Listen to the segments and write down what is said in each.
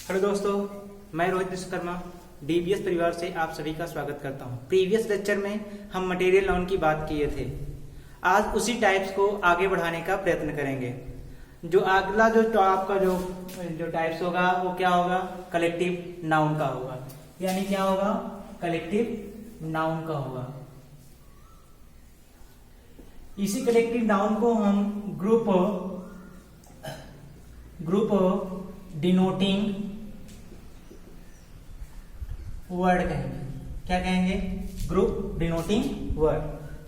Hello दोस्तों, मैं Rohit Vishwakarma DBS परिवार से आप सभी का स्वागत करता हूं। प्रीवियस लेक्चर में हम मटेरियल नाउन की बात किए थे। आज उसी टाइप्स को आगे बढ़ाने का प्रयत्न करेंगे। जो अगला जो आपका जो टाइप्स होगा वो क्या होगा? कलेक्टिव नाउन का होगा। यानी क्या होगा? कलेक्टिव नाउन का होगा। इसी कलेक्टिव नाउन को हम ग्रुप डिनोटिंग वर्ड कहेंगे। क्या कहेंगे? ग्रुप डिनोटिंग वर्ड,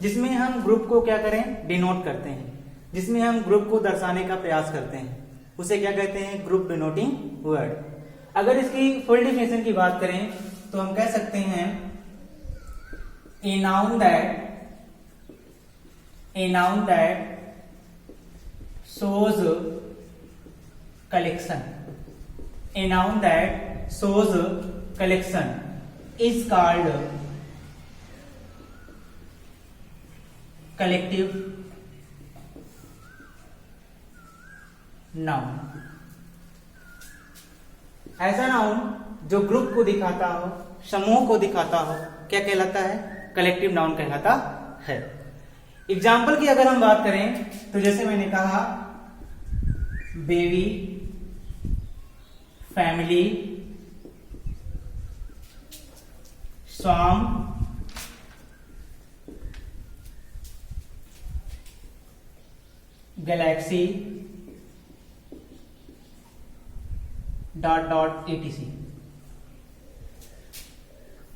जिसमें हम ग्रुप को क्या करें? डिनोट करते हैं, जिसमें हम ग्रुप को दर्शाने का प्रयास करते हैं, उसे क्या कहते हैं? Group denoting word. अगर इसकी फुल डेफिनेशन की बात करें तो हम कह सकते हैं a noun that shows collection. A noun that shows collection is called collective noun. ऐसा नाउन जो ग्रुप को दिखाता हो, समूह को दिखाता हो, क्या कहलाता है? कलेक्टिव नाउन कहलाता है। एग्जाम्पल की अगर हम बात करें तो जैसे मैंने कहा baby, family, swarm, galaxy, dot etc।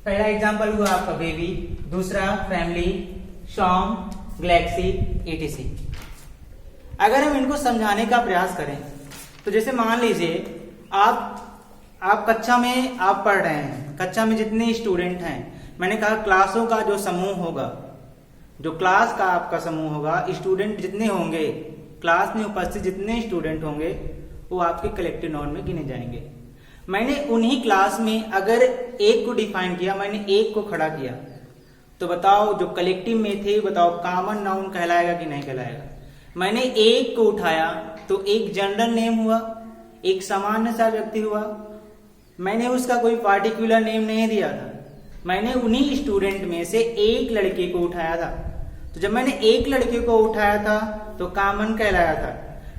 पहला एग्जांपल हुआ आपका बेबी, दूसरा फैमिली, स्वाम, गैलेक्सी etc। अगर हम इनको समझाने का प्रयास करें तो जैसे मान लीजिए आप कक्षा में आप पढ़ रहे हैं। कक्षा में जितने स्टूडेंट हैं, मैंने कहा क्लासों का जो समूह होगा, जो क्लास का आपका समूह होगा, स्टूडेंट जितने होंगे, क्लास में उपस्थित जितने स्टूडेंट होंगे वो आपके कलेक्टिव नाउन में गिने जाएंगे। मैंने उन्हीं क्लास में अगर एक को डिफाइन किया, मैंने एक को खड़ा किया, तो बताओ जो कलेक्टिव में थे, बताओ कॉमन नाउन कहलाएगा कि नहीं कहलाएगा? मैंने एक को उठाया तो एक जनरल नेम हुआ, एक सामान्य सा व्यक्ति हुआ। मैंने उसका कोई पार्टिकुलर नेम नहीं दिया था, मैंने उन्हीं स्टूडेंट में से एक लड़के को उठाया था। तो जब मैंने एक लड़के को उठाया था तो कॉमन कहलाया था।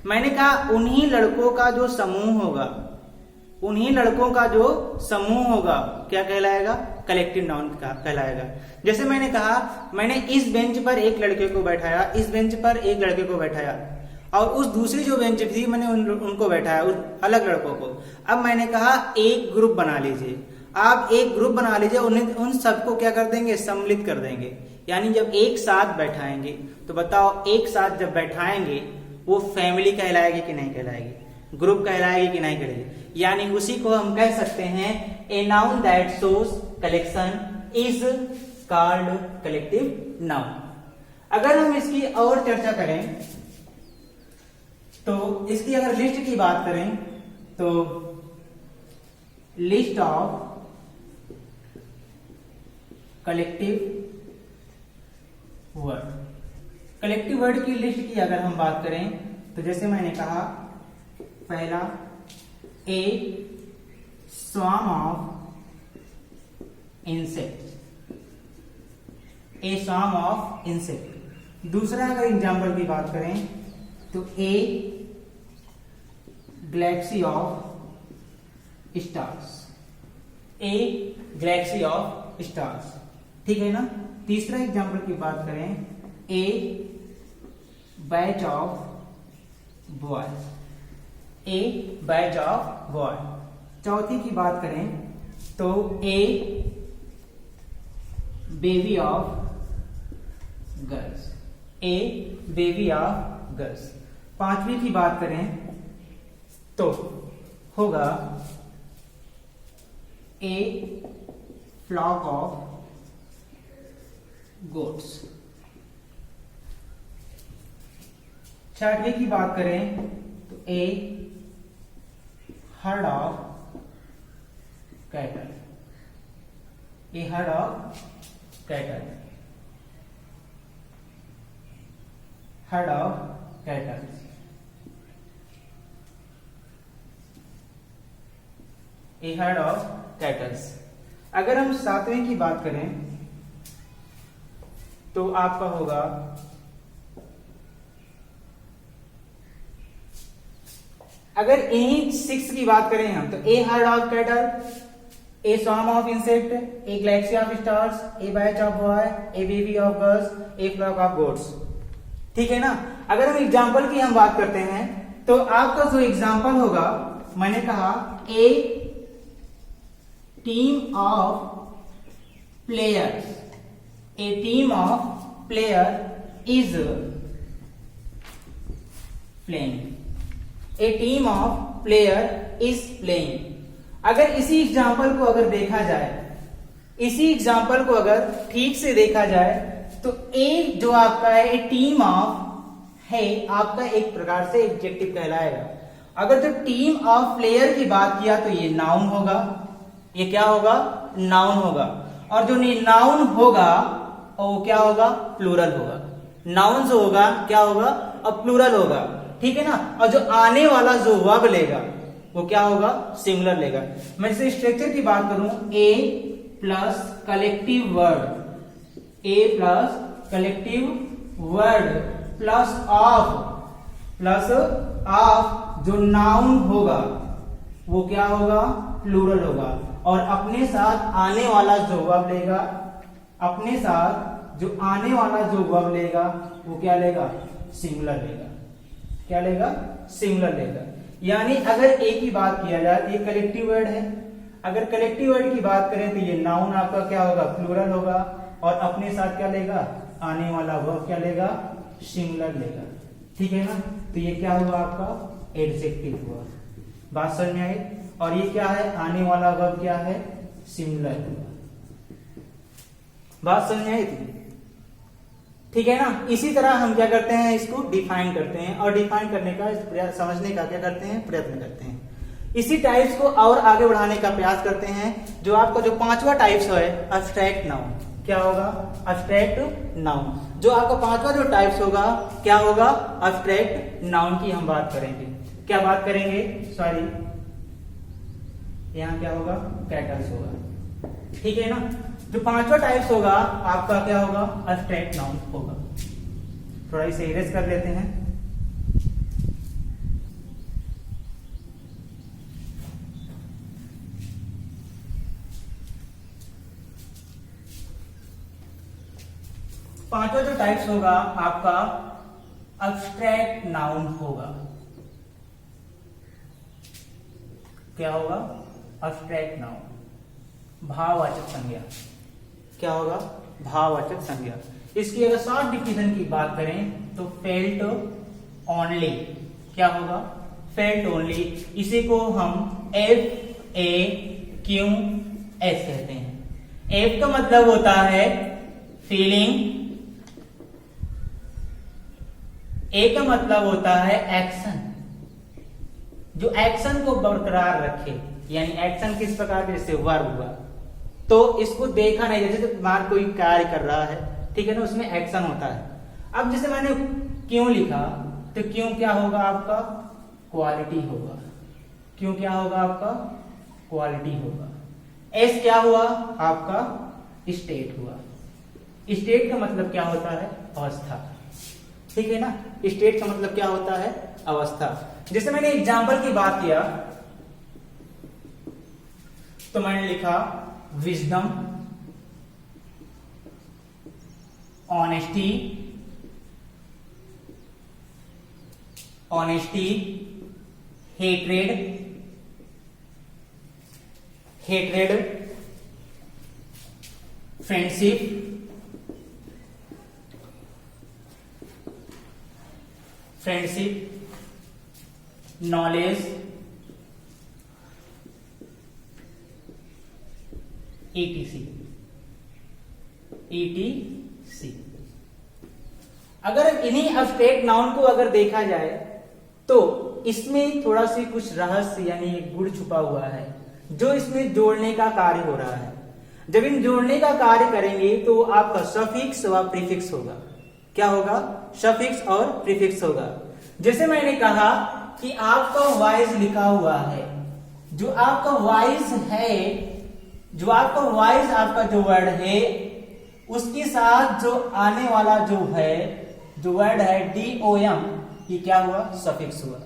मैंने कहा उन्हीं लड़कों का जो समूह होगा, उन्हीं लड़कों का जो समूह होगा क्या कहलाएगा? कलेक्टिव नाउन कहलाएगा। जैसे मैंने कहा मैंने इस बेंच पर एक लड़के को बैठाया, इस बेंच पर एक लड़के को बैठाया, और उस दूसरी जो बेंच थी मैंने उनको बैठाया, उस अलग लड़कों को। अब मैंने कहा एक ग्रुप बना लीजिए। आप एक ग्रुप बना लीजिए, उन सबको क्या कर देंगे? सम्मिलित कर देंगे। यानी जब एक साथ बैठाएंगे तो बताओ एक साथ जब बैठाएंगे वो फैमिली कहलाएगी कि नहीं कहलाएगी? ग्रुप कहलाएगी कि नहीं कहलाएगी? यानी उसी को हम कह सकते हैं a noun that shows collection is called collective noun. अगर हम इसकी और चर्चा करें तो इसकी अगर लिस्ट की बात करें तो list of collective word, collective word की लिस्ट की अगर हम बात करें तो जैसे मैंने कहा पहला a swarm of insect, a swarm of insect. दूसरा अगर एग्जाम्पल की बात करें तो a galaxy of stars, a galaxy of stars. ठीक है ना? तीसरा एग्जाम्पल की बात करें a batch of boys, a batch of boy. चौथी की बात करें तो a baby of girls, a baby of girls. पांचवी की बात करें तो होगा ए फ्लॉक ऑफ गोट्स। छठवीं की बात करें तो a herd of cattle, a herd of cattle, herd of cattle. A herd of cattles. अगर हम सातवें की बात करें तो आपका होगा अगर यही 6 की बात करें हम तो a herd of cattle, a swarm of insect, a galaxy of stars, a batch of boy, a baby of girls, a flock of goats. ठीक है ना। अगर हम एग्जाम्पल की हम बात करते हैं तो आपका जो एग्जाम्पल होगा, मैंने कहा a team of players, a team of player is playing, a team of player is playing. अगर इसी एग्जाम्पल को अगर देखा जाए, इसी एग्जाम्पल को अगर ठीक से देखा जाए तो ए जो आपका है ए टीम ऑफ है आपका एक प्रकार से एडजेक्टिव कहलाएगा। अगर जो टीम ऑफ प्लेयर की बात किया तो ये नाउन होगा, ये क्या होगा, नाउन होगा। और जो नाउन होगा वो क्या होगा, प्लूरल होगा। नाउन जो होगा क्या होगा, अब प्लूरल होगा। ठीक है ना। और जो आने वाला जो वर्ब लेगा वो क्या होगा, सिंगुलर लेगा। मैं जैसे स्ट्रक्चर की बात करूं, a plus collective word, a plus collective word plus of जो नाउन होगा वो क्या होगा, प्लूरल होगा। और अपने साथ आने वाला जो वर्ब लेगा, अपने साथ जो आने वाला जो वर्ब लेगा वो क्या लेगा, सिंगुलर लेगा। क्या लेगा, सिंगुलर लेगा। यानी अगर ए की बात किया जाए तो ये कलेक्टिव वर्ड है, अगर कलेक्टिव वर्ड की बात करें तो ये नाउन आपका क्या होगा, प्लूरल होगा। और अपने साथ क्या लेगा, आने वाला वर्ब क्या लेगा, सिंगुलर लेगा। ठीक है ना। तो ये क्या हुआ आपका, एडजेक्टिव हुआ। बात समझ में आई। और ये क्या है, आने वाला वर्ब क्या है, सिंगुलर हुआ। बात समझ में आई थी। ठीक है ना। इसी तरह हम क्या करते हैं, इसको डिफाइन करते हैं और डिफाइन करने का समझने का क्या करते हैं, प्रयत्न करते हैं। इसी टाइप्स को और आगे बढ़ाने का प्रयास करते हैं। जो आपका जो पांचवा टाइप्स है अब्स्ट्रैक्ट नाउन, क्या होगा, अब्स्ट्रैक्ट नाउन। जो आपका पांचवा जो टाइप्स होगा क्या होगा, अब्स्ट्रैक्ट नाउन की हम बात करेंगे। क्या बात करेंगे, सॉरी यहाँ क्या होगा, कैटल्स होगा। ठीक है ना। जो पांचवा टाइप्स होगा आपका क्या होगा, अब्स्ट्रैक्ट नाउन होगा। थोड़ा इसे इरेज कर लेते हैं। पांचवा जो टाइप्स होगा आपका अब्स्ट्रैक्ट नाउन होगा। क्या होगा, अब्स्ट्रैक्ट नाउन, भाववाचक संज्ञा। क्या होगा, भाववाचक संज्ञा। इसकी अगर शॉर्ट डिफिनेशन की बात करें तो फेल्ट ओनली, क्या होगा, फेल्ट ओनली। इसी को हम FAQS कहते हैं। एफ का मतलब होता है फीलिंग, ए का मतलब होता है एक्शन, जो एक्शन को बरकरार रखे। यानी एक्शन किस प्रकार के, जैसे वर्ब हुआ तो इसको देखा नहीं, जैसे मान कोई कार्य कर रहा है, ठीक है ना, उसमें एक्शन होता है। अब जैसे मैंने क्यों लिखा तो क्यों क्या होगा आपका, क्वालिटी होगा। क्यों क्या होगा आपका, क्वालिटी होगा। एस क्या हुआ आपका, स्टेट हुआ। स्टेट का मतलब क्या होता है, अवस्था। ठीक है ना। स्टेट का मतलब क्या होता है, अवस्था। जैसे मैंने एग्जाम्पल की बात किया तो मैंने लिखा wisdom, honesty, hatred, friendship, knowledge, ETC। अगर इन्हीं अब्स्ट्रैक्ट नाउन को अगर देखा जाए तो इसमें थोड़ा सी कुछ रहस्य यानी गुड़ छुपा हुआ है, जो इसमें जोड़ने का कार्य हो रहा है। जब इन जोड़ने का कार्य करेंगे तो आपका सफिक्स व प्रीफिक्स होगा। क्या होगा, सफिक्स और प्रीफिक्स होगा। जैसे मैंने कहा कि आपका वॉइस लिखा हुआ है, जो आपका वाइज है, जो आपका वाइज आपका जो वर्ड है उसके साथ जो आने वाला जो है जो वर्ड है DOM, ये क्या हुआ? सफिक्स हुआ।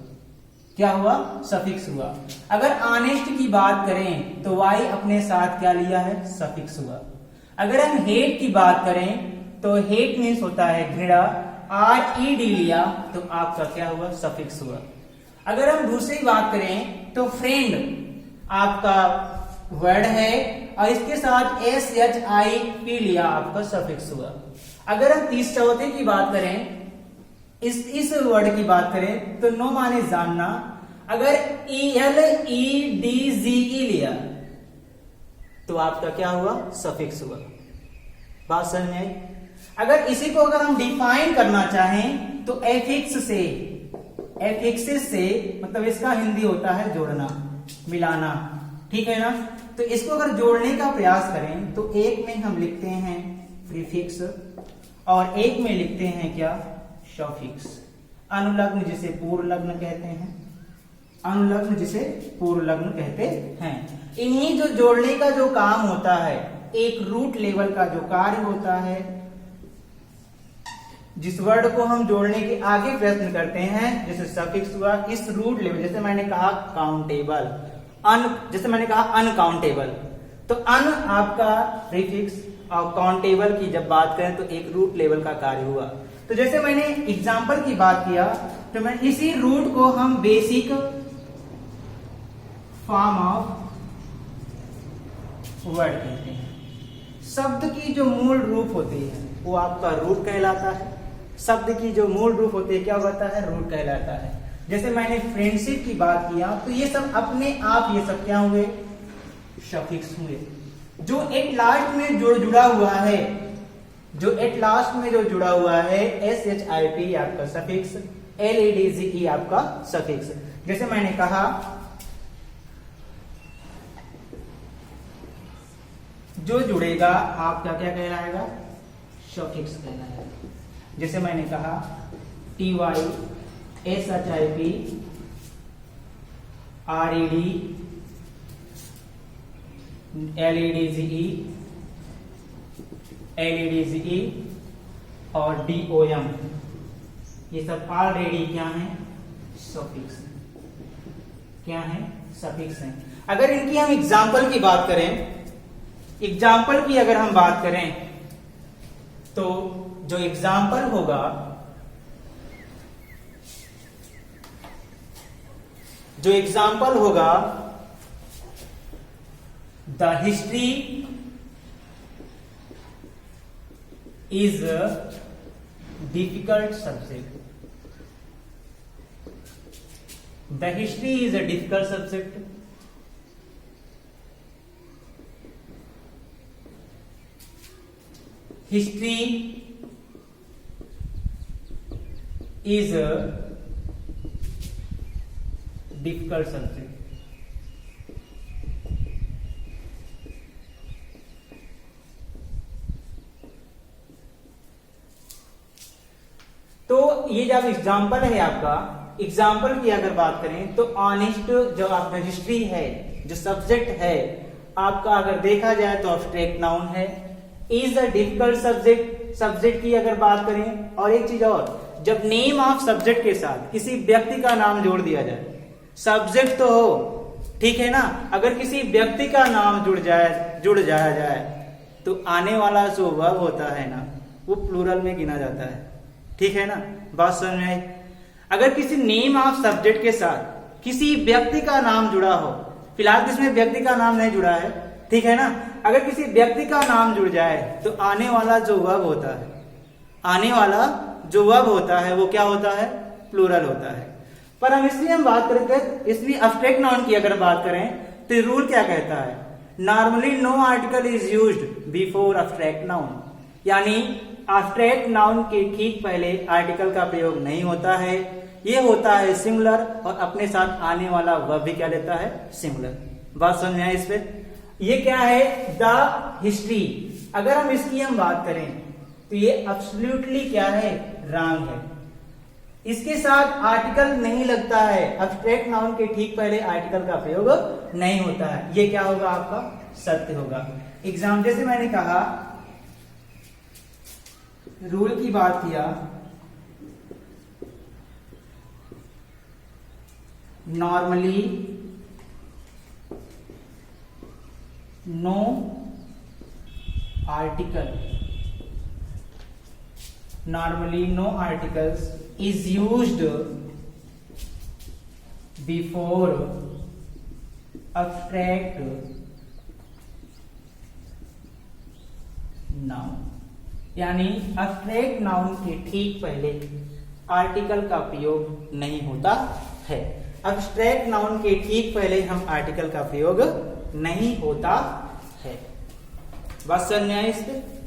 क्या हुआ? सफिक्स हुआ। अगर ऑनेस्ट की बात करें तो वाई अपने साथ क्या लिया है? सफिक्स हुआ। अगर हम हेट की बात करें तो हेट मीन्स होता है घृणा, RED लिया तो आपका क्या हुआ? सफिक्स हुआ। अगर हम दूसरी बात करें तो फ्रेंड आपका वर्ड है और इसके साथ SHIP लिया, आपका सफिक्स हुआ। अगर हम चौथे की बात करें, इस वर्ड की बात करें तो नो माने जानना, अगर ELEDGE लिया तो आपका क्या हुआ? सफिक्स हुआ। बात समझ में आई? अगर इसी को अगर हम डिफाइन करना चाहें तो एफिक्स से, एफिक्सिस से मतलब इसका हिंदी होता है जोड़ना, मिलाना, ठीक है ना। तो इसको अगर जोड़ने का प्रयास करें तो एक में हम लिखते हैं प्रीफिक्स और एक में लिखते हैं क्या? सफिक्स। अनुलग्न जिसे पूर्व लग्न कहते हैं, अनुलग्न जिसे पूर्व लग्न कहते हैं। इन्हीं जो जोड़ने का जो काम होता है, एक रूट लेवल का जो कार्य होता है, जिस वर्ड को हम जोड़ने के आगे प्रयत्न करते हैं, जैसे सफिक्स हुआ, इस रूट लेवल, जैसे मैंने कहा काउंटेबल, जैसे मैंने कहा अनकाउंटेबल, तो अन आपका प्रीफिक्स और काउंटेबल की जब बात करें तो एक रूट लेवल का कार्य हुआ। तो जैसे मैंने एग्जाम्पल की बात किया तो मैं इसी रूट को हम बेसिक फॉर्म ऑफ वर्ड कहते हैं। शब्द की जो मूल रूप होती है वो आपका रूट कहलाता है। शब्द की जो मूल रूप होती है क्या होता है? रूट कहलाता है। जैसे मैंने फ्रेंडशिप की बात किया तो ये सब अपने आप ये सब क्या हुए? सफिक्स हुए। जो एट लास्ट में जुड़ा हुआ है, जो एट लास्ट में जो जुड़ा हुआ है SHIP आपका सफिक्स, LEDGE आपका सफिक्स। जैसे मैंने कहा जो जुड़ेगा आपका क्या कहलाएगा? सफिक्स कहलाएगा। जैसे मैंने कहा TY SHIP RED LEDGE और DOM, ये सब ऑलरेडी क्या है? सफिक्स। क्या है? सफिक्स है। अगर इनकी हम एग्जाम्पल की बात करें, एग्जाम्पल की अगर हम बात करें तो जो एग्जाम्पल होगा, जो एग्जाम्पल होगा, the history is a difficult subject. The history is a difficult subject. History is a difficult subject. तो ये जब एग्जाम्पल है आपका, एग्जाम्पल की अगर बात करें तो ऑनेस्ट जो आपका हिस्ट्री है, जो सब्जेक्ट है आपका, अगर देखा जाए तो एब्स्ट्रैक्ट नाउन है। Is a difficult subject, subject की अगर बात करें, और एक चीज और, जब नेम ऑफ सब्जेक्ट के साथ किसी व्यक्ति का नाम जोड़ दिया जाए, सब्जेक्ट तो हो, ठीक है ना, अगर किसी व्यक्ति का नाम जुड़ जाया जाए तो आने वाला जो वर्ब होता है ना वो प्लूरल में गिना जाता है, ठीक है ना। बात समझ में आई? अगर किसी नेम ऑफ सब्जेक्ट के साथ किसी व्यक्ति का नाम जुड़ा हो, फिलहाल इसमें व्यक्ति का नाम नहीं जुड़ा है, ठीक है ना, अगर किसी व्यक्ति का नाम जुड़ जाए तो आने वाला जो वर्ब होता है, आने वाला जो वर्ब होता है वो क्या होता है? प्लूरल होता है। पर हम इसलिए हम बात करेंगे, इसलिए एब्स्ट्रैक्ट नाउन की अगर बात करें तो रूल क्या कहता है? Normally no article is used before abstract noun, यानी एब्स्ट्रैक्ट नाउन के ठीक पहले आर्टिकल का प्रयोग नहीं होता है, ये होता है सिंगुलर, और अपने साथ आने वाला वर्ब भी क्या लेता है? सिंगुलर। बात समझ में आई इस पे? ये क्या है? The history. अगर हम इसकी हम बात करें तो ये एब्सोल्युटली क्या है? रॉन्ग है। इसके साथ आर्टिकल नहीं लगता है, अब्स्ट्रैक्ट नाउन के ठीक पहले आर्टिकल का प्रयोग नहीं होता है। ये क्या होगा? आपका सत्य होगा। एग्जाम जैसे मैंने कहा, रूल की बात किया, normally no article, normally no articles is used before abstract noun, यानी abstract noun के ठीक पहले आर्टिकल का प्रयोग नहीं होता है। abstract noun के ठीक पहले हम आर्टिकल का प्रयोग नहीं होता है। बात समझ में आई इस पे?